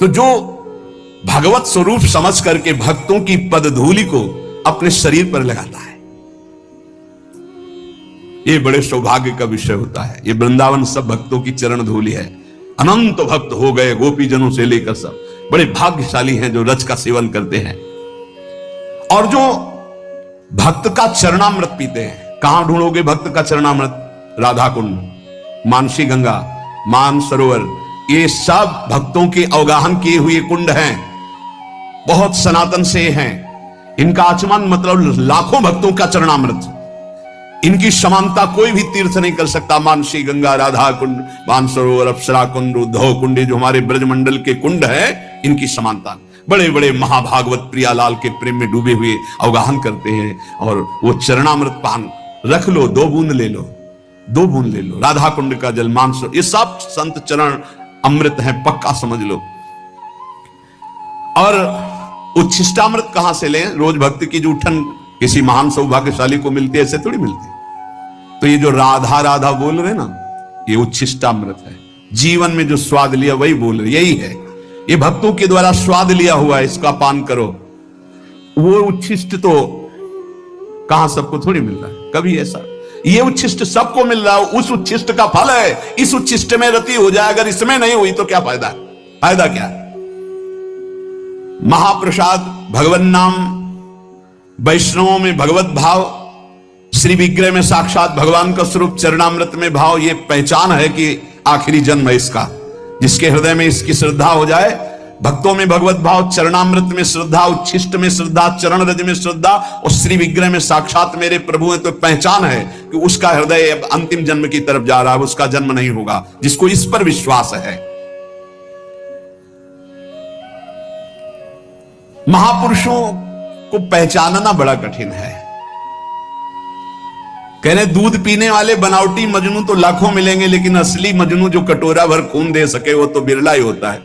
तो जो भगवत स्वरूप समझ करके भक्तों की पदधूलि को अपने शरीर पर लगाता है, ये बड़े सौभाग्य का विषय होता है। ये वृंदावन सब भक्तों की चरण धूलि है। अनंत भक्त हो गए, गोपी जनों से लेकर सब बड़े भाग्यशाली हैं जो रज का सेवन करते हैं और जो भक्त का चरणामृत पीते हैं। कहां ढूंढोगे भक्त का चरणामृत? राधा कुंड, मानसी गंगा, मान सरोवर, ये सब भक्तों के अवगाहन किए हुए कुंड हैं, बहुत सनातन से हैं। इनका आचमन मतलब लाखों भक्तों का चरणामृत। इनकी समानता कोई भी तीर्थ नहीं कर सकता। मानसी गंगा, राधा कुंड, मानसरोवर, अप्सरा कुंड, उद्धव कुंड, जो हमारे ब्रजमंडल के कुंड है, इनकी समानता। बड़े बड़े महाभागवत प्रियालाल के प्रेम में डूबे हुए अवगाहन करते हैं और वो चरणामृत पान रख लो, 2 बूंद ले लो, 2 बूंद ले लो। राधा कुंड का जल, मानसरोवर, ये सब संत चरण अमृत है, पक्का समझ लो। और उच्छिष्टामृत कहां से लें? रोज भक्त की जूठन किसी महान सौभाग्यशाली को मिलती है, ऐसे थोड़ी मिलती। तो ये जो राधा राधा बोल रहे ना, ये उच्छिष्टामृत है। जीवन में जो स्वाद लिया वही बोल रहे, यही है। ये भक्तों के द्वारा स्वाद लिया हुआ है, इसका पान करो। वो उच्छिष्ट तो कहां सबको थोड़ी मिल रहा है, कभी ऐसा। ये उच्छिष्ट सबको मिल रहा है, उस उच्छिष्ट का फल है। इस उच्छिष्ट में रति हो जाए, अगर इसमें नहीं हुई तो क्या फायदा? फायदा क्या? महाप्रसाद, भगवन नाम, वैष्णवों में भगवत भाव, श्री विग्रह में साक्षात भगवान का स्वरूप, चरणामृत में भाव। ये पहचान है कि आखिरी जन्म है इसका। जिसके हृदय में इसकी श्रद्धा हो जाए, भक्तों में भगवत भाव, चरणामृत में श्रद्धा, उच्छिष्ट में श्रद्धा, चरण रज में श्रद्धा और श्री विग्रह में साक्षात मेरे प्रभु है, तो पहचान है कि उसका हृदय अब अंतिम जन्म की तरफ जा रहा है, उसका जन्म नहीं होगा। जिसको इस पर विश्वास है। महापुरुषों को पहचानना बड़ा कठिन है। कह रहे दूध पीने वाले बनावटी मजनू तो लाखों मिलेंगे, लेकिन असली मजनू जो कटोरा भर खून दे सके वो तो बिरला ही होता है।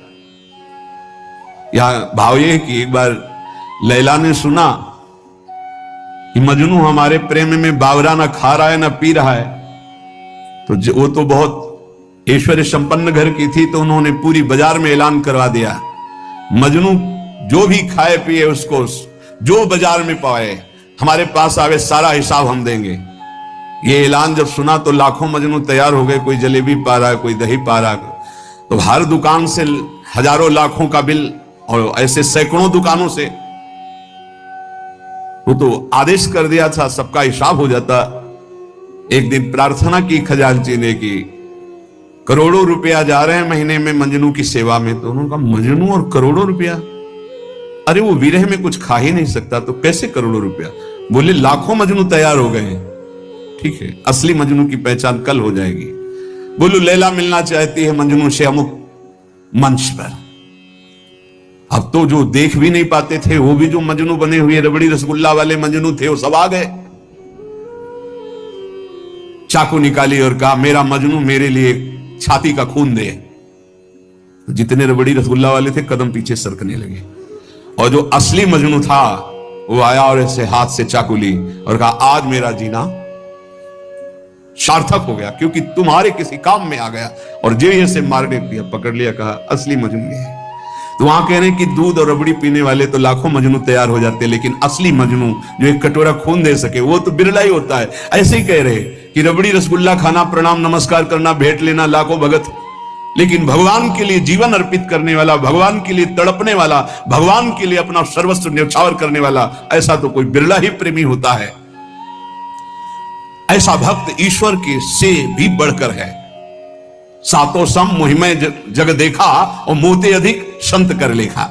यहां भाव ये कि एक बार लैला ने सुना कि मजनू हमारे प्रेम में बावरा ना खा रहा है ना पी रहा है, तो वो तो बहुत ऐश्वर्य संपन्न घर की थी, तो उन्होंने पूरी बाजार में ऐलान करवा दिया, मजनू जो भी खाए पिए उसको जो बाजार में पाए हमारे पास आवे, सारा हिसाब हम देंगे। ये ऐलान जब सुना तो लाखों मजनू तैयार हो गए। कोई जलेबी पा रहा है, कोई दही पा रहा है, तो हर दुकान से हजारों लाखों का बिल, और ऐसे सैकड़ों दुकानों से वो तो आदेश कर दिया था, सबका हिसाब हो जाता। एक दिन प्रार्थना की खजांची ने कि करोड़ों रुपया जा रहे हैं महीने में मजनू की सेवा में। तो उन्होंने कहा मजनू और करोड़ों रुपया? अरे वो विरह में कुछ खा ही नहीं सकता, तो कैसे करोड़ों रुपया? बोले लाखों मजनू तैयार हो गए हैं। ठीक है, असली मजनू की पहचान कल हो जाएगी। बोलू लैला मिलना चाहती है मजनू से अमुक मंच पर। अब तो जो देख भी नहीं पाते थे, वो भी जो मजनू बने हुए रबड़ी रसगुल्ला वाले मजनू थे, वो सब आ गए। चाकू निकाली और कहा मेरा मजनू मेरे लिए छाती का खून दे। जितने रबड़ी रसगुल्ला वाले थे कदम पीछे सरकने लगे, और जो असली मजनू था वो आया और ऐसे हाथ से चाकू ली और कहा आज मेरा जीना सार्थक हो गया, क्योंकि तुम्हारे किसी काम में आ गया। और जो ऐसे मारने दिया, पकड़ लिया, कहा असली मजनू ये है। तो वहां कह रहे हैं कि दूध और रबड़ी पीने वाले तो लाखों मजनू तैयार हो जाते हैं, लेकिन असली मजनू जो एक कटोरा खून दे सके वो तो बिरला ही होता है। ऐसे ही कह रहे कि रबड़ी रसगुल्ला खाना, प्रणाम नमस्कार करना, भेंट लेना लाखों भगत, लेकिन भगवान के लिए जीवन अर्पित करने वाला, भगवान के लिए तड़पने वाला, भगवान के लिए अपना सर्वस्व न्यौछावर करने वाला, ऐसा तो कोई बिरला ही प्रेमी होता है। ऐसा भक्त ईश्वर के से भी बढ़कर है। सातों सम मोहिमय जग देखा और मोते अधिक संत कर लेखा।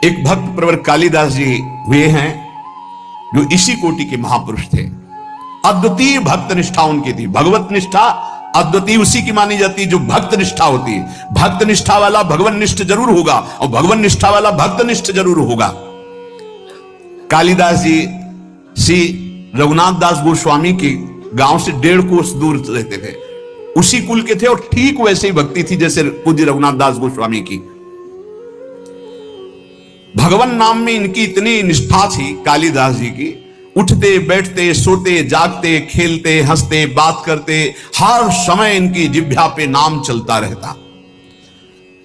एक भक्त प्रवर कालिदास जी हुए हैं जो इसी कोटि के महापुरुष थे। अद्वितीय भक्त निष्ठा उनकी थी। भगवत निष्ठा अद्वितीय उसी की मानी जाती है जो भक्त निष्ठा होती है। भक्त निष्ठा वाला भगवान निष्ठ जरूर होगा और भगवान निष्ठा वाला भक्त निष्ठ जरूर होगा। कालिदास जी श्री रघुनाथ दास गोस्वामी के गांव से 1.5 कोस दूर रहते थे, उसी कुल के थे और ठीक वैसे ही भक्ति थी जैसे पूज्य रघुनाथ दास गोस्वामी की। भगवान नाम में इनकी इतनी निष्ठा थी कालिदास जी की, उठते बैठते सोते जागते खेलते हंसते बात करते हर समय इनकी जिह्वा पे नाम चलता रहता।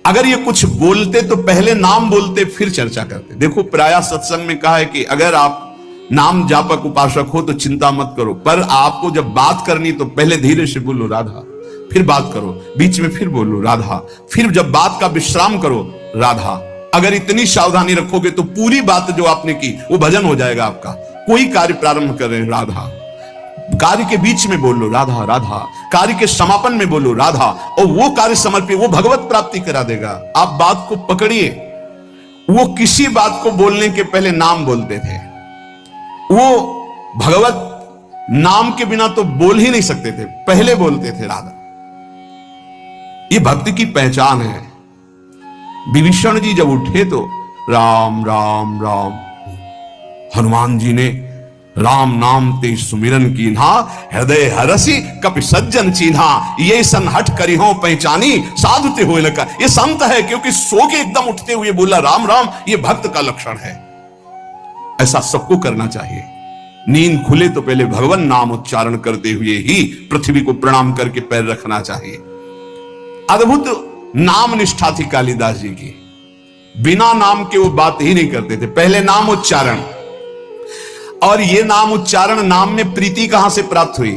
अगर ये कुछ बोलते तो पहले नाम बोलते फिर चर्चा करते। देखो प्रायः सत्संग में कहा है कि अगर आप नाम जापक उपासक हो तो चिंता मत करो, पर आपको जब बात करनी तो पहले धीरे से बोलो राधा, फिर बात करो, बीच में फिर बोलो राधा, फिर जब बात का विश्राम करो राधा। अगर इतनी सावधानी रखोगे तो पूरी बात जो आपने की वो भजन हो जाएगा आपका। कोई कार्य प्रारंभ कर रहे हैं राधा, कार्य के बीच में बोलो राधा राधा, कार्य के समापन में बोलो राधा, और वो कार्य समर्पित, वो भगवत प्राप्ति करा देगा। आप बात को पकड़िए, वो किसी बात को बोलने के पहले नाम बोलते थे। वो भगवत नाम के बिना तो बोल ही नहीं सकते थे, पहले बोलते थे राधा। ये भक्ति की पहचान है। विभीषण जी जब उठे तो राम राम राम, हनुमान जी ने राम नाम ते सुमिरन कीन्हा, हृदय हरसी कपि सज्जन चीन्हा, ये सन हट करी हो पहचानी साधु ते होए लका। ये संत है क्योंकि सो के एकदम उठते हुए बोला राम राम, ये भक्त का लक्षण है। ऐसा सबको करना चाहिए। नींद खुले तो पहले भगवान नाम उच्चारण करते हुए ही पृथ्वी को प्रणाम करके पैर रखना चाहिए। अद्भुत नाम निष्ठा थी कालिदास जी की। बिना नाम के वो बात ही नहीं करते थे, पहले नाम उच्चारण। और ये नाम उच्चारण, नाम में प्रीति कहां से प्राप्त हुई,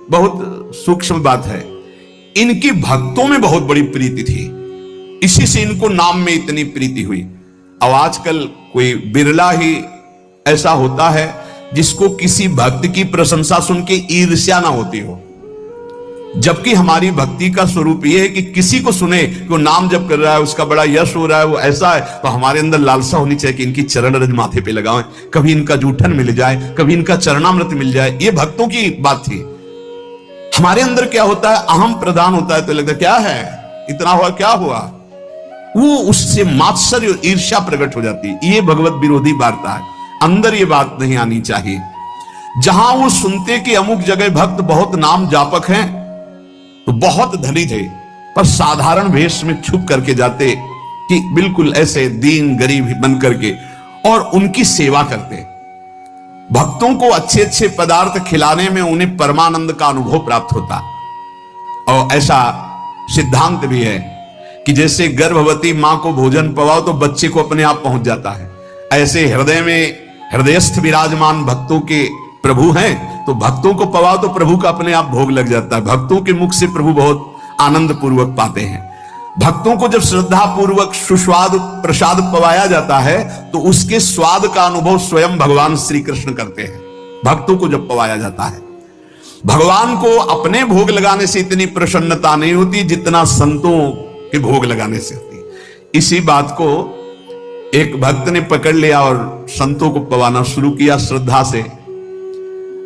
बहुत सूक्ष्म बात है। इनकी भक्तों में बहुत बड़ी प्रीति थी, इसी से इनको नाम में इतनी प्रीति हुई। अब आजकल कोई बिरला ही ऐसा होता है जिसको किसी भक्त की प्रशंसा सुन के ईर्ष्या ना होती हो। जबकि हमारी भक्ति का स्वरूप यह है कि किसी को सुने कि वो नाम जप कर रहा है, उसका बड़ा यश हो रहा है, वो ऐसा है, तो हमारे अंदर लालसा होनी चाहिए कि इनकी चरण रज माथे पे लगाएं, कभी इनका जूठन मिल जाए, कभी इनका चरणामृत मिल जाए। ये भक्तों की बात थी। हमारे अंदर क्या होता है, अहम प्रदान होता है तो लगता है क्या है, इतना हुआ क्या हुआ, वो उससे मात्सर्य और ईर्ष्या प्रकट हो जाती है। ये भगवत विरोधी वार्ता है। अंदर ये बात नहीं आनी चाहिए। जहां वो सुनते कि अमुक जगह भक्त बहुत नाम जापक हैं, तो बहुत धनी थे, पर साधारण वेश में छुप करके जाते कि बिल्कुल ऐसे दीन गरीब बन करके, और उनकी सेवा करते। भक्तों को अच्छे अच्छे पदार्थ खिलाने में उन्हें परमानंद का अनुभव प्राप्त होता। और ऐसा सिद्धांत भी है कि जैसे गर्भवती मां को भोजन पवाओ तो बच्चे को अपने आप पहुंच जाता है, ऐसे हृदय में हृदयस्थ विराजमान भक्तों के प्रभु हैं, तो भक्तों को पवाओ तो प्रभु का अपने आप भोग लग जाता है। भक्तों के मुख से प्रभु बहुत आनंद पूर्वक पाते हैं। भक्तों को जब श्रद्धा पूर्वक सुस्वाद प्रसाद पवाया जाता है तो उसके स्वाद का अनुभव स्वयं भगवान श्री कृष्ण करते हैं। भक्तों को जब पवाया जाता है, भगवान को अपने भोग लगाने से इतनी प्रसन्नता नहीं होती जितना संतों के भोग लगाने से होती। इसी बात को एक भक्त ने पकड़ लिया और संतों को पवाना शुरू किया श्रद्धा से।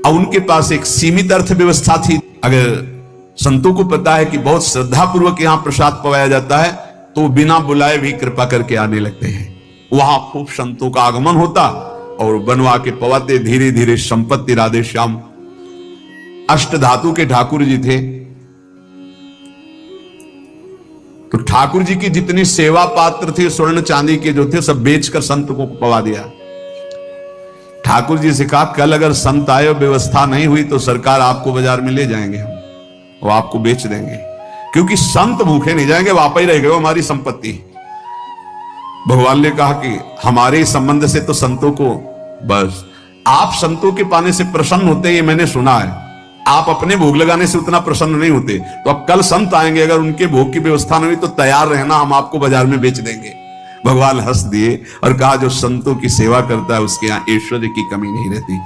और उनके पास एक सीमित अर्थव्यवस्था थी। अगर संतों को पता है कि बहुत श्रद्धा पूर्वक यहां प्रसाद पवाया जाता है तो बिना बुलाए भी कृपा करके आने लगते हैं। वहां खूब संतों का आगमन होता और बनवा के पवाते। धीरे धीरे संपत्ति राधे श्याम अष्ट धातु के ठाकुर जी थे, तो ठाकुर जी की जितनी सेवा पात्र थे स्वर्ण चांदी के जो थे सब बेचकर संत को पवा दिया। ठाकुर जी से कहा कल अगर संत आए और व्यवस्था नहीं हुई तो सरकार आपको बाजार में ले जाएंगे हम, वो आपको बेच देंगे, क्योंकि संत भूखे नहीं जाएंगे, वापस ही रह गए हमारी संपत्ति। भगवान ने कहा कि हमारे संबंध से तो संतों को, बस आप संतों के पाने से प्रसन्न होते ये मैंने सुना है, आप अपने भोग लगाने से उतना प्रसन्न नहीं होते। तो अब कल संत आएंगे, अगर उनके भोग की व्यवस्था नहीं हुई तो तैयार रहना, हम आपको बाजार में बेच देंगे। भगवान हंस दिए और कहा जो संतों की सेवा करता है उसके यहां ऐश्वर्य की कमी नहीं रहती।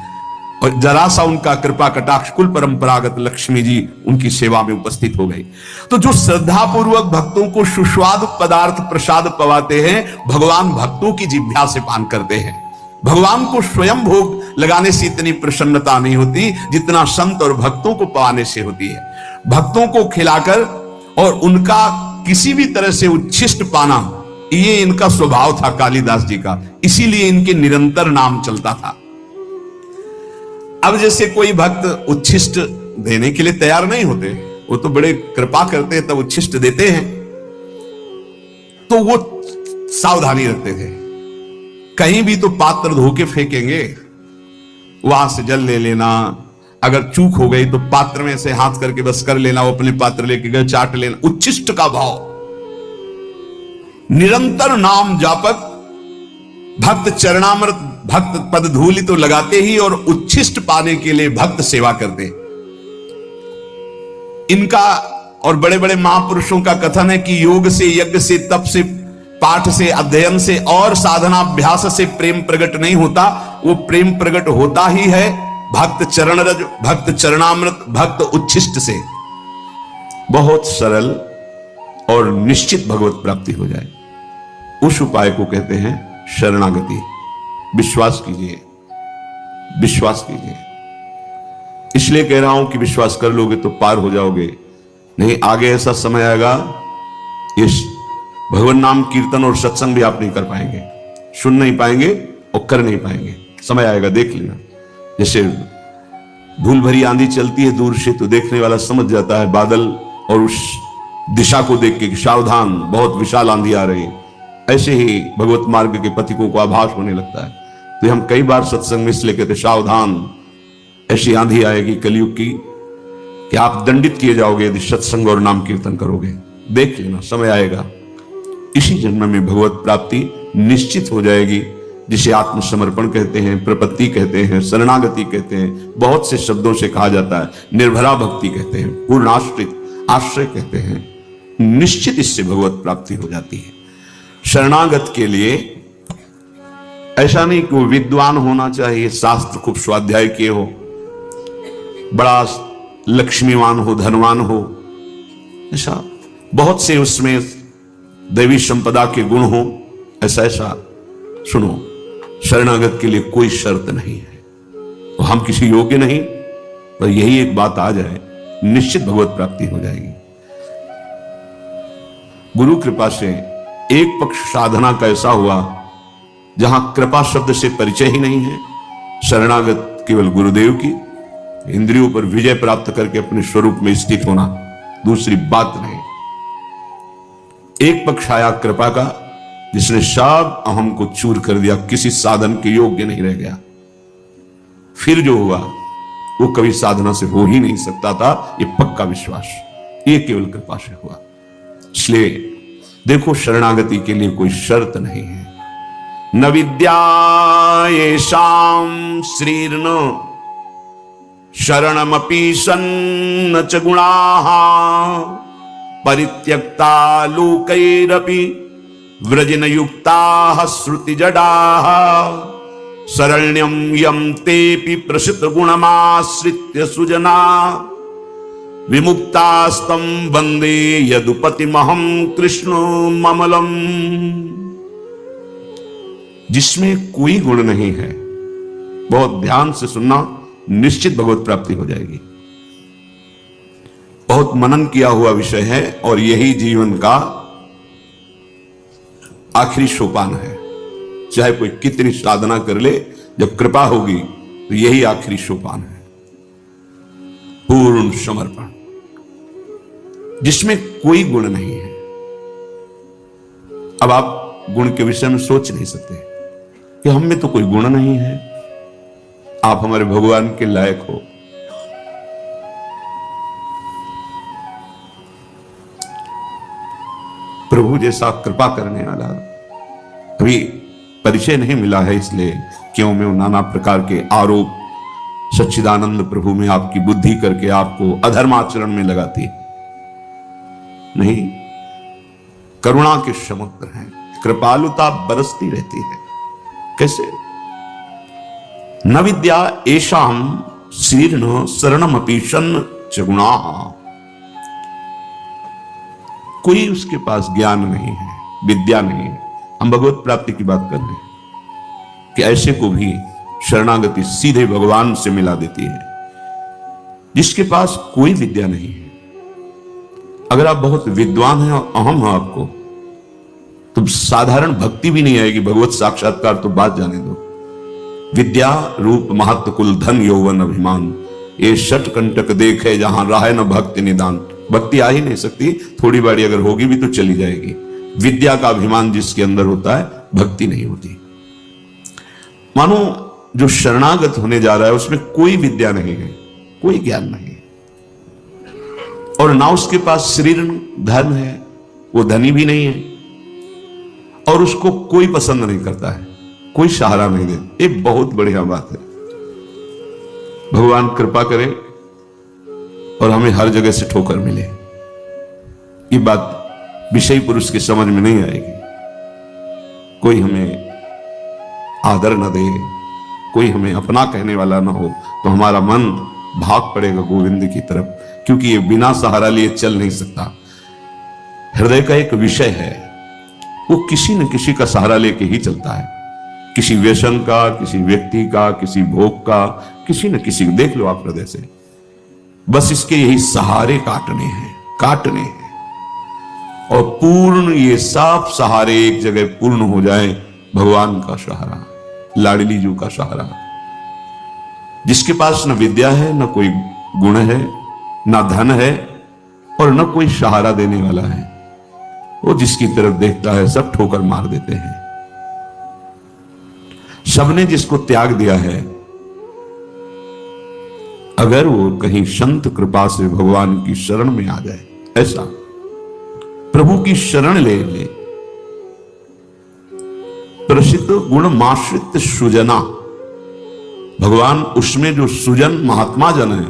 और जरा सा उनका कृपा कटाक्ष कुल परंपरागत लक्ष्मी जी उनकी सेवा में उपस्थित हो गई। तो जो श्रद्धा पूर्वक भक्तों को सुस्वाद पदार्थ प्रसाद पवाते हैं, भगवान भक्तों की जिह्वा से पान करते हैं। भगवान को स्वयं भोग लगाने से इतनी प्रसन्नता नहीं होती जितना संत और भक्तों को पवाने से होती है। भक्तों को खिलाकर और उनका किसी भी तरह से उच्छिष्ट पाना, ये इनका स्वभाव था कालिदास जी का, इसीलिए इनके निरंतर नाम चलता था। अब जैसे कोई भक्त उच्छिष्ट देने के लिए तैयार नहीं होते, वो तो बड़े कृपा करते हैं तब उच्छिष्ट देते हैं, तो वो सावधानी रखते थे। कहीं भी तो पात्र धो के फेंकेंगे, वहां से जल ले लेना, अगर चूक हो गई तो पात्र में से हाथ करके बस कर लेना, वो अपने पात्र लेके गए चाट लेना, उच्छिष्ट का भाव। निरंतर नाम जापक, भक्त चरणामृत, भक्त पद धूलि तो लगाते ही और उच्छिष्ट पाने के लिए भक्त सेवा करते। इनका और बड़े बड़े महापुरुषों का कथन है कि योग से, यज्ञ से, तप से, पाठ से, अध्ययन से और साधनाभ्यास से प्रेम प्रकट नहीं होता। वो प्रेम प्रकट होता ही है भक्त चरण रज, भक्त चरणामृत, भक्त उच्छिष्ट से। बहुत सरल और निश्चित भगवत प्राप्ति हो जाए, उस उपाय को कहते हैं शरणागति। विश्वास कीजिए, विश्वास कीजिए। इसलिए कह रहा हूं कि विश्वास कर लोगे तो पार हो जाओगे, नहीं आगे ऐसा समय आएगा इस भगवान नाम कीर्तन और सत्संग भी आप नहीं कर पाएंगे, सुन नहीं पाएंगे और कर नहीं पाएंगे। समय आएगा, देख लेना। जैसे धूल भरी आंधी चलती है दूर से तो देखने वाला समझ जाता है बादल और उस दिशा को देख के सावधान, बहुत विशाल आंधी आ रही है। ऐसे ही भगवत मार्ग के पथिकों को आभास होने लगता है। तो हम कई बार सत्संग में इसलिए कहते सावधान, ऐसी आंधी आएगी कलयुग की कि आप दंडित किए जाओगे यदि सत्संग और नाम कीर्तन करोगे। देख लेना, समय आएगा। इसी जन्म में भगवत प्राप्ति निश्चित हो जाएगी, जिसे आत्मसमर्पण कहते हैं, प्रपत्ति कहते हैं, शरणागति कहते हैं, बहुत से शब्दों से कहा जाता है। निर्भरा भक्ति कहते हैं, पूर्णाश्रित आश्रय कहते हैं। निश्चित इससे भगवत प्राप्ति हो जाती है। शरणागत के लिए ऐसा नहीं कि वो विद्वान होना चाहिए, शास्त्र खूब स्वाध्याय किए हो, बड़ा लक्ष्मीवान हो, धनवान हो, ऐसा बहुत से उसमें दैवी संपदा के गुण हो, ऐसा ऐसा। सुनो, शरणागत के लिए कोई शर्त नहीं है, तो हम किसी योग्य नहीं, पर यही एक बात आ जाए निश्चित भगवत प्राप्ति हो जाएगी। गुरु कृपा से एक पक्ष साधना का ऐसा हुआ जहां कृपा शब्द से परिचय ही नहीं है, शरणागत केवल गुरुदेव की, इंद्रियों पर विजय प्राप्त करके अपने स्वरूप में स्थित होना, दूसरी बात नहीं। एक पक्ष आया कृपा का, जिसने सब अहम को चूर कर दिया, किसी साधन के योग्य नहीं रह गया। फिर जो हुआ वो कभी साधना से हो ही नहीं सकता था, ये पक्का विश्वास, ये केवल कृपा से हुआ। इसलिए देखो, शरणागति के लिए कोई शर्त नहीं है। न विद्या येषां श्रीर्न शरणमपि सन्न च गुणाः परित्यक्ता लोकैरपि व्रजन युक्ताः श्रुतिजडाः शरण्यं यं तेऽपि प्रसिद्ध गुणमाश्रित्य सुजना विमुक्तास्तं वन्दे यदुपतिमहं कृष्ण ममलम। जिसमें कोई गुण नहीं है, बहुत ध्यान से सुनना, निश्चित भगवत प्राप्ति हो जाएगी। बहुत मनन किया हुआ विषय है और यही जीवन का आखिरी सोपान है। चाहे कोई कितनी साधना कर ले, जब कृपा होगी तो यही आखिरी सोपान है, पूर्ण समर्पण, जिसमें कोई गुण नहीं है। अब आप गुण के विषय में सोच नहीं सकते कि हम में तो कोई गुण नहीं है, आप हमारे भगवान के लायक हो। प्रभु जैसा कृपा करने वाला अभी परिचय नहीं मिला है, इसलिए क्यों में नाना प्रकार के आरोप सच्चिदानंद प्रभु में आपकी बुद्धि करके आपको अधर्माचरण में लगाती है। नहीं, करुणा के समुद्र हैं, कृपालुता बरसती रहती है। कैसे? न विद्या येषां श्रीर्न शरणमपि सन्न च गुणाः। कोई उसके पास ज्ञान नहीं है, विद्या नहीं है। हम भगवत प्राप्ति की बात कर रहे हैं कि ऐसे को भी शरणागति सीधे भगवान से मिला देती है, जिसके पास कोई विद्या नहीं है। अगर आप बहुत विद्वान हैं और अहम है आपको, तो साधारण भक्ति भी नहीं आएगी, भगवत साक्षात्कार तो बात जाने दो। विद्या रूप महत्व कुल धन यौवन अभिमान, ये षट कंटक देखे जहां राह न भक्ति निदान। भक्ति आ ही नहीं सकती, थोड़ी बाड़ी अगर होगी भी तो चली जाएगी। विद्या का अभिमान जिसके अंदर होता है, भक्ति नहीं होती। मानो जो शरणागत होने जा रहा है उसमें कोई विद्या नहीं है, कोई ज्ञान नहीं है, और ना उसके पास शरीर धन है, वो धनी भी नहीं है, और उसको कोई पसंद नहीं करता है, कोई सहारा नहीं देता। ये बहुत बढ़िया बात है। भगवान कृपा करे और हमें हर जगह से ठोकर मिले। ये बात विषयी पुरुष की समझ में नहीं आएगी। कोई हमें आदर न दे, कोई हमें अपना कहने वाला ना हो, तो हमारा मन भाग पड़ेगा गोविंद की तरफ, क्योंकि ये बिना सहारा लिए चल नहीं सकता। हृदय का एक विषय है, वो किसी न किसी का सहारा लेके ही चलता है। किसी व्यसन का, किसी व्यक्ति का, किसी भोग का, किसी न किसी को। देख लो आप हृदय से, बस इसके यही सहारे काटने हैं और पूर्ण ये सब सहारे एक जगह पूर्ण हो जाए। भगवान का सहारा, लाडली जू का सहारा, जिसके पास न विद्या है, न कोई गुण है, न धन है और न कोई सहारा देने वाला है, वो जिसकी तरफ देखता है सब ठोकर मार देते हैं। सबने जिसको त्याग दिया है, अगर वो कहीं संत कृपा से भगवान की शरण में आ जाए, ऐसा प्रभु की शरण ले ले। प्रसिद्ध गुण माश्रित सुजना, भगवान उसमें जो सुजन महात्मा जन है,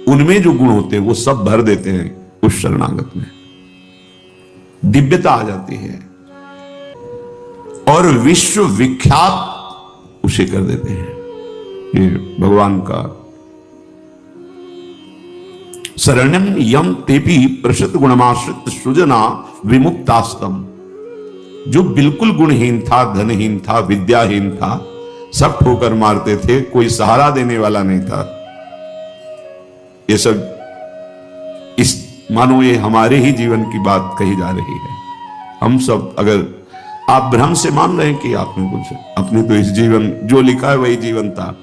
उनमें जो गुण होते हैं वो सब भर देते हैं उस शरणागत में। दिव्यता आ जाती है और विश्व विख्यात उसे कर देते हैं। ये भगवान का शरण्यम यम तेपी प्रसिद्ध गुणमाश्रित सुजना विमुक्तास्तम। जो बिल्कुल गुणहीन था, धनहीन था, विद्याहीन था, सब ठोकर मारते थे, कोई सहारा देने वाला नहीं था। ये सब इस मानो ये हमारे ही जीवन की बात कही जा रही है। हम सब, अगर आप भ्रम से मान रहे हैं कि आपने कुछ, अपने तो इस जीवन जो लिखा है वही जीवन था,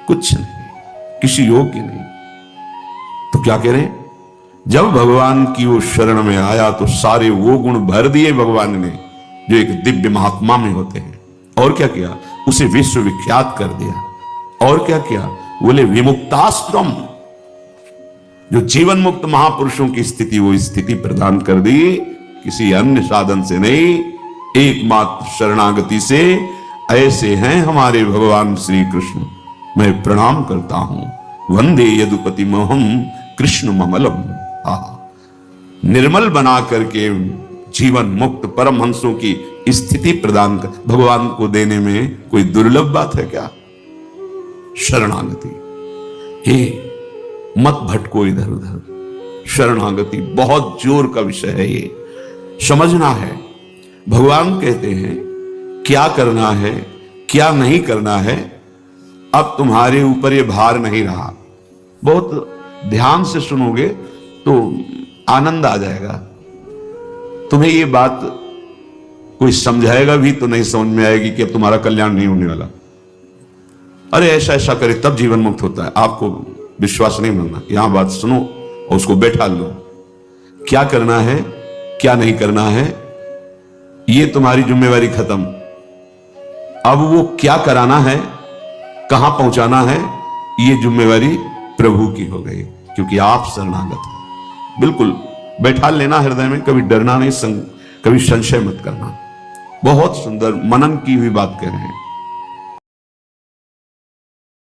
कुछ नहीं, किसी योग्य नहीं, तो क्या कह रहे हैं? जब भगवान की वो शरण में आया तो सारे वो गुण भर दिए भगवान ने जो एक दिव्य महात्मा में होते हैं। और क्या किया? उसे विश्व विख्यात कर दिया। और क्या किया? बोले विमुक्ताश्रम, जो जीवन मुक्त महापुरुषों की स्थिति, वो स्थिति प्रदान कर दी, किसी अन्य साधन से नहीं, एकमात्र शरणागति से। ऐसे हैं हमारे भगवान श्री कृष्ण। मैं प्रणाम करता हूं। वंदे यदुपति मोहम कृष्ण ममलम। निर्मल बना करके जीवन मुक्त परमहंसों की स्थिति प्रदान कर भगवान को देने में कोई दुर्लभ बात है क्या? शरणागति, हे मत भटको इधर उधर। शरणागति बहुत जोर का विषय है, ये समझना है। भगवान कहते हैं क्या करना है, क्या नहीं करना है, अब तुम्हारे ऊपर ये भार नहीं रहा। बहुत ध्यान से सुनोगे तो आनंद आ जाएगा। तुम्हें ये बात कोई समझाएगा भी तो नहीं समझ में आएगी कि अब तुम्हारा कल्याण नहीं होने वाला। अरे ऐसा ऐसा करे तब जीवन मुक्त होता है। आपको विश्वास नहीं बनना, यहां बात सुनो और उसको बैठा लो। क्या करना है, क्या नहीं करना है, ये तुम्हारी जिम्मेवारी खत्म। अब वो क्या कराना है, कहां पहुंचाना है, ये जिम्मेवारी प्रभु की हो गई, क्योंकि आप शरणागत हैं। बिल्कुल बैठा लेना हृदय में, कभी डरना नहीं, कभी संशय मत करना। बहुत सुंदर मनन की हुई बात कह रहे हैं।